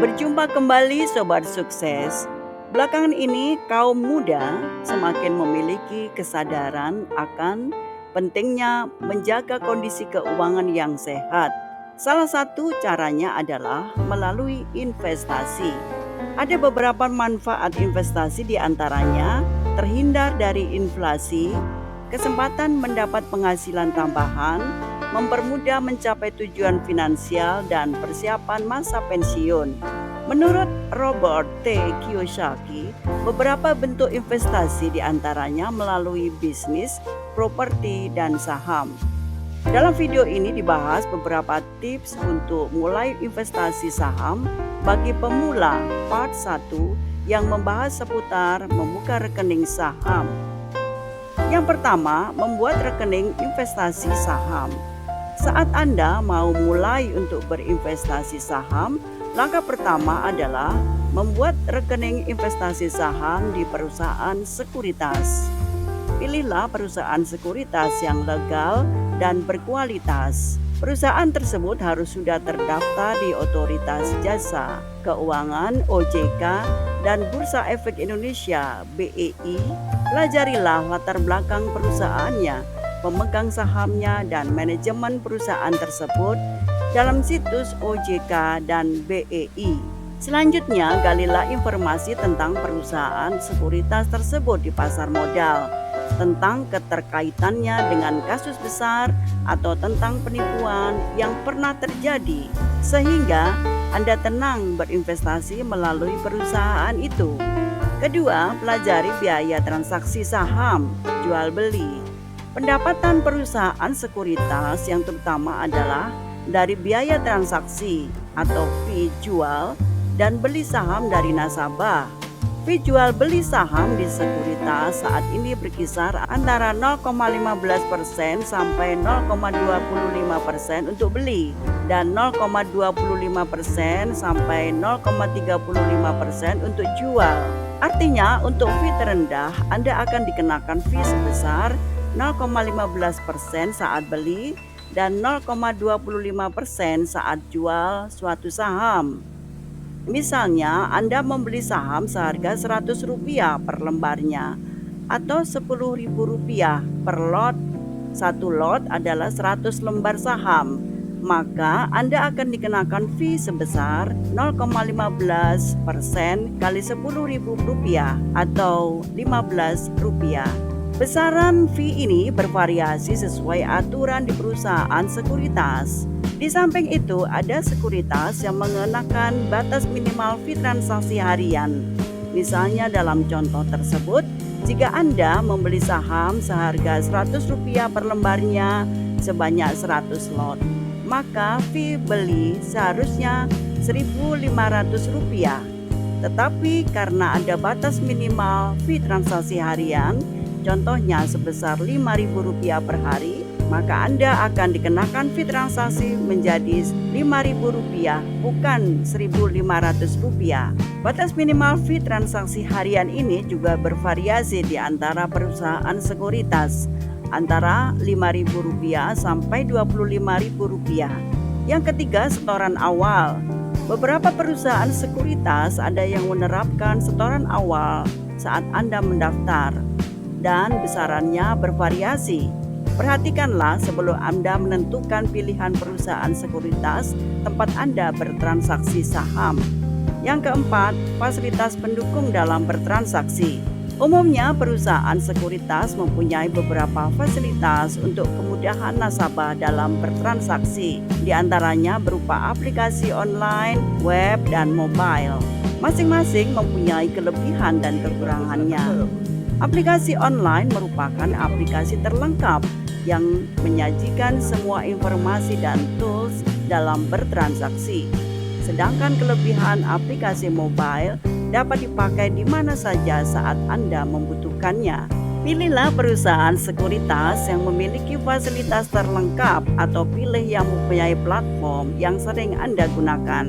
Berjumpa kembali Sobat Sukses. Belakangan ini kaum muda semakin memiliki kesadaran akan pentingnya menjaga kondisi keuangan yang sehat. Salah satu caranya adalah melalui investasi. Ada beberapa manfaat investasi, di antaranya terhindar dari inflasi, kesempatan mendapat penghasilan tambahan, mempermudah mencapai tujuan finansial, dan persiapan masa pensiun. Menurut Robert T. Kiyosaki, beberapa bentuk investasi diantaranya melalui bisnis, properti, dan saham. Dalam video ini dibahas beberapa tips untuk mulai investasi saham bagi pemula part 1 yang membahas seputar membuka rekening saham. Yang pertama, membuat rekening investasi saham. Saat Anda mau mulai untuk berinvestasi saham, langkah pertama adalah membuat rekening investasi saham di perusahaan sekuritas. Pilihlah perusahaan sekuritas yang legal dan berkualitas. Perusahaan tersebut harus sudah terdaftar di Otoritas Jasa Keuangan (OJK) dan Bursa Efek Indonesia (BEI). Pelajarilah latar belakang perusahaannya, pemegang sahamnya, dan manajemen perusahaan tersebut dalam situs OJK dan BEI. Selanjutnya, galilah informasi tentang perusahaan sekuritas tersebut di pasar modal, tentang keterkaitannya dengan kasus besar atau tentang penipuan yang pernah terjadi, sehingga Anda tenang berinvestasi melalui perusahaan itu. Kedua, pelajari biaya transaksi saham, jual beli. Pendapatan perusahaan sekuritas yang terutama adalah dari biaya transaksi atau fee jual dan beli saham dari nasabah. Fee jual beli saham di sekuritas saat ini berkisar antara 0,15% sampai 0,25% untuk beli dan 0,25% sampai 0,35% untuk jual. Artinya untuk fee terendah Anda akan dikenakan fee sebesar 0,15% saat beli dan 0,25% saat jual suatu saham. Misalnya Anda membeli saham seharga Rp100 per lembarnya atau Rp10.000 per lot. Satu lot adalah 100 lembar saham, maka Anda akan dikenakan fee sebesar 0,15% kali Rp10.000 atau Rp15. Besaran fee ini bervariasi sesuai aturan di perusahaan sekuritas. Di samping itu, ada sekuritas yang mengenakan batas minimal fee transaksi harian. Misalnya dalam contoh tersebut, jika Anda membeli saham seharga Rp100 per lembarnya sebanyak 100 lot, maka fee beli seharusnya Rp1.500. Tetapi karena ada batas minimal fee transaksi harian, contohnya sebesar Rp5.000 per hari, maka Anda akan dikenakan fee transaksi menjadi Rp5.000, bukan Rp1.500. Batas minimal fee transaksi harian ini juga bervariasi di antara perusahaan sekuritas, antara Rp5.000 sampai Rp25.000. Yang ketiga, setoran awal. Beberapa perusahaan sekuritas ada yang menerapkan setoran awal saat Anda mendaftar, dan besarannya bervariasi. Perhatikanlah sebelum Anda menentukan pilihan perusahaan sekuritas tempat Anda bertransaksi saham. Yang keempat, fasilitas pendukung dalam bertransaksi. Umumnya perusahaan sekuritas mempunyai beberapa fasilitas untuk kemudahan nasabah dalam bertransaksi, di antaranya berupa aplikasi online, web, dan mobile. Masing-masing mempunyai kelebihan dan kekurangannya. Aplikasi online merupakan aplikasi terlengkap yang menyajikan semua informasi dan tools dalam bertransaksi. Sedangkan kelebihan aplikasi mobile dapat dipakai di mana saja saat Anda membutuhkannya. Pilihlah perusahaan sekuritas yang memiliki fasilitas terlengkap atau pilih yang mempunyai platform yang sering Anda gunakan.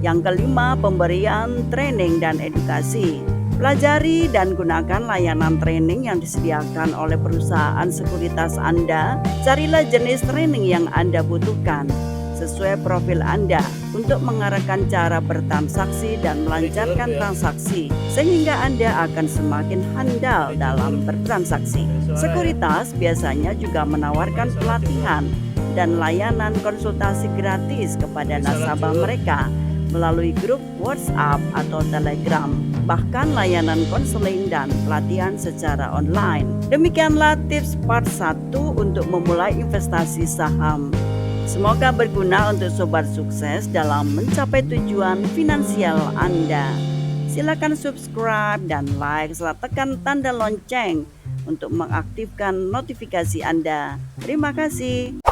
Yang kelima, pemberian training dan edukasi. Pelajari dan gunakan layanan training yang disediakan oleh perusahaan sekuritas Anda. Carilah jenis training yang Anda butuhkan. sesuai profil Anda untuk mengarahkan cara bertransaksi dan melancarkan transaksi, sehingga Anda akan semakin handal dalam bertransaksi. Sekuritas biasanya juga menawarkan pelatihan dan layanan konsultasi gratis kepada nasabah mereka melalui grup WhatsApp atau Telegram, bahkan layanan konseling dan pelatihan secara online. Demikianlah tips part 1 untuk memulai investasi saham. Semoga berguna untuk sobat sukses dalam mencapai tujuan finansial Anda. Silakan subscribe dan like serta tekan tanda lonceng untuk mengaktifkan notifikasi Anda. Terima kasih.